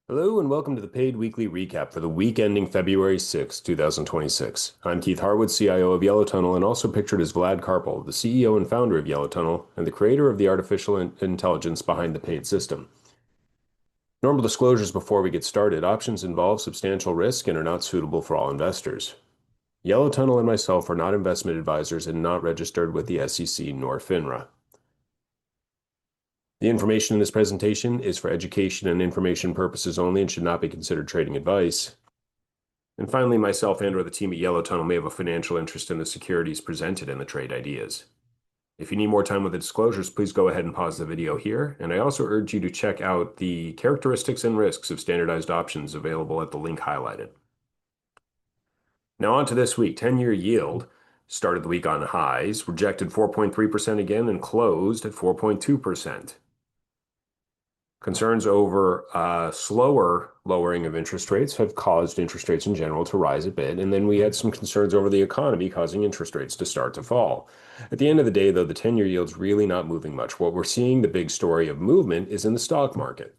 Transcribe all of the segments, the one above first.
Hello and welcome to the paid weekly recap for the week ending February 6, 2026. I'm Keith Harwood, CIO of Yellow Tunnel, and also pictured as Vlad Karpel, the CEO and founder of Yellow Tunnel and the creator of the artificial intelligence behind the paid system. Normal disclosures before we get started. Options involve substantial risk and are not suitable for all investors. Yellow Tunnel and myself are not investment advisors and not registered with the SEC nor FINRA. The information in this presentation is for education and information purposes only and should not be considered trading advice. And finally, myself and/or the team at Yellow Tunnel may have a financial interest in the securities presented in the trade ideas. If you need more time with the disclosures, please go ahead and pause the video here. And I also urge you to check out the characteristics and risks of standardized options available at the link highlighted. Now on to this week. 10-year yield started the week on highs, rejected 4.3% again, and closed at 4.2%. Concerns over slower lowering of interest rates have caused interest rates in general to rise a bit. And then we had some concerns over the economy causing interest rates to start to fall. At the end of the day, though, the 10-year yield's really not moving much. What we're seeing, the big story of movement, is in the stock market,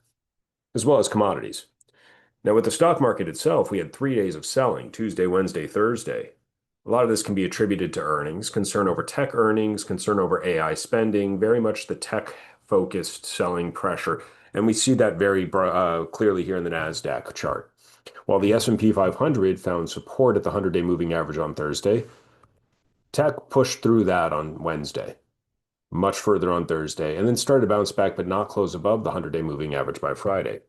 as well as commodities. Now, with the stock market itself, we had 3 days of selling, Tuesday, Wednesday, Thursday. A lot of this can be attributed to earnings, concern over tech earnings, concern over AI spending, very much the tech-focused selling pressure. And we see that very clearly here in the NASDAQ chart. While the S&P 500 found support at the 100-day moving average on Thursday, tech pushed through that on Wednesday, much further on Thursday, and then started to bounce back but not close above the 100-day moving average by Friday.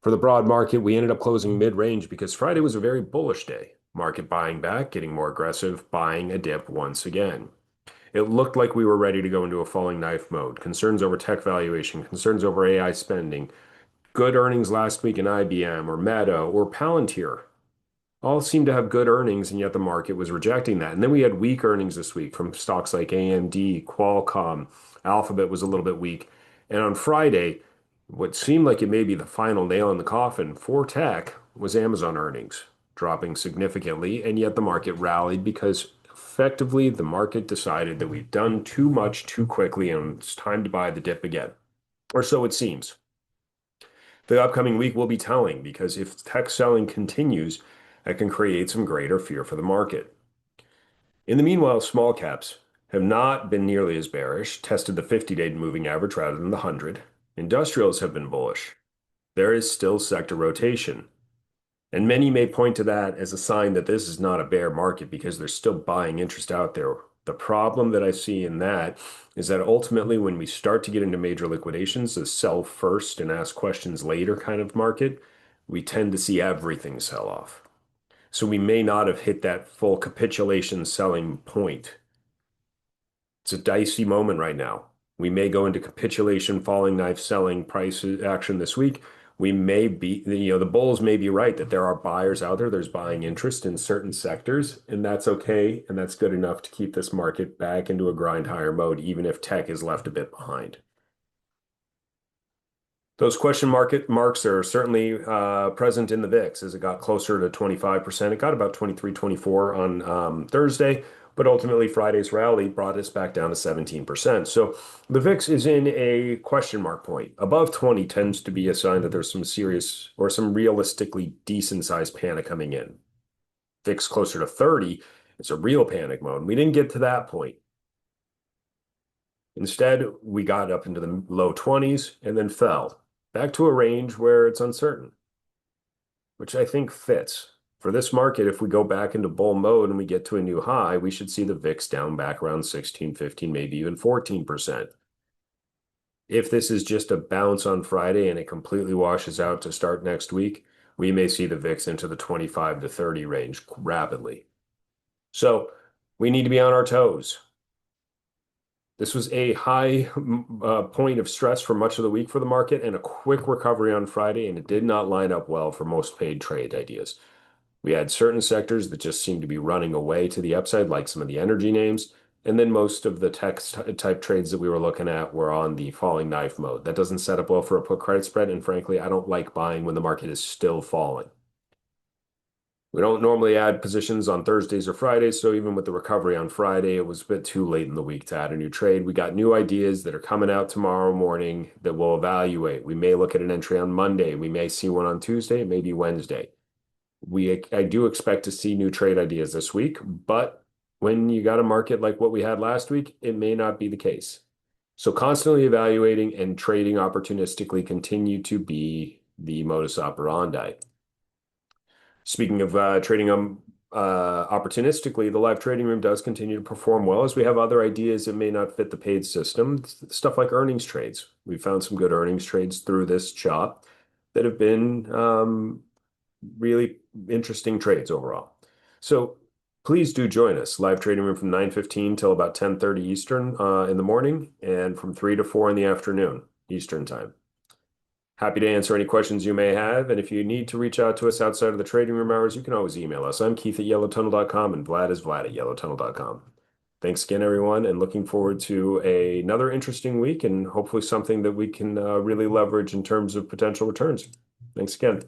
For the broad market, we ended up closing mid-range because Friday was a very bullish day. Market buying back, getting more aggressive, buying a dip once again. It looked like we were ready to go into a falling knife mode. Concerns over tech valuation, concerns over AI spending, good earnings last week in IBM or Meta or Palantir all seemed to have good earnings, and yet the market was rejecting that. And then we had weak earnings this week from stocks like AMD, Qualcomm, Alphabet was a little bit weak. And on Friday, what seemed like it may be the final nail in the coffin for tech was Amazon earnings, dropping significantly, and yet the market rallied because effectively the market decided that we've done too much too quickly and it's time to buy the dip again. Or so it seems. The upcoming week will be telling because if tech selling continues, that can create some greater fear for the market. In the meanwhile, small caps have not been nearly as bearish, tested the 50-day moving average rather than the 100. Industrials have been bullish. There is still sector rotation. And many may point to that as a sign that this is not a bear market because there's still buying interest out there. The problem that I see in that is that ultimately when we start to get into major liquidations, the sell first and ask questions later kind of market, we tend to see everything sell off. So we may not have hit that full capitulation selling point. It's a dicey moment right now. We may go into capitulation, falling knife selling price action this week. We may be, the bulls may be right that there are buyers out there. There's buying interest in certain sectors, and that's okay. And that's good enough to keep this market back into a grind higher mode, even if tech is left a bit behind. Those question marks are certainly present in the VIX as it got closer to 25%. It got about 23, 24 on Thursday, but ultimately Friday's rally brought us back down to 17%. So the VIX is in a question mark point. Above 20 tends to be a sign that there's some serious or some realistically decent sized panic coming in. VIX closer to 30, it's a real panic mode. We didn't get to that point. Instead, we got up into the low 20s and then fell back to a range where it's uncertain, which I think fits. For this market, if we go back into bull mode and we get to a new high, we should see the VIX down back around 16, 15, maybe even 14%. If this is just a bounce on Friday and it completely washes out to start next week, we may see the VIX into the 25 to 30 range rapidly. So we need to be on our toes. This was a high point of stress for much of the week for the market and a quick recovery on Friday, and it did not line up well for most paid trade ideas. We had certain sectors that just seemed to be running away to the upside, like some of the energy names, and then most of the tech type trades that we were looking at were on the falling knife mode. That doesn't set up well for a put credit spread, and frankly, I don't like buying when the market is still falling. We don't normally add positions on Thursdays or Fridays, so even with the recovery on Friday, it was a bit too late in the week to add a new trade. We got new ideas that are coming out tomorrow morning that we'll evaluate. We may look at an entry on Monday. We may see one on Tuesday, maybe Wednesday. I do expect to see new trade ideas this week, but when you got a market like what we had last week, it may not be the case. So constantly evaluating and trading opportunistically continue to be the modus operandi. Speaking of trading opportunistically, the live trading room does continue to perform well as we have other ideas that may not fit the paid system. Stuff like earnings trades. We found some good earnings trades through this shop that have been really interesting trades overall. So please do join us. Live trading room from 9:15 till about 10:30 Eastern in the morning and from 3 to 4 in the afternoon Eastern time. Happy to answer any questions you may have. And if you need to reach out to us outside of the trading room hours, you can always email us. I'm Keith at yellowtunnel.com and Vlad is Vlad at yellowtunnel.com. Thanks again, everyone, and looking forward to another interesting week and hopefully something that we can really leverage in terms of potential returns. Thanks again.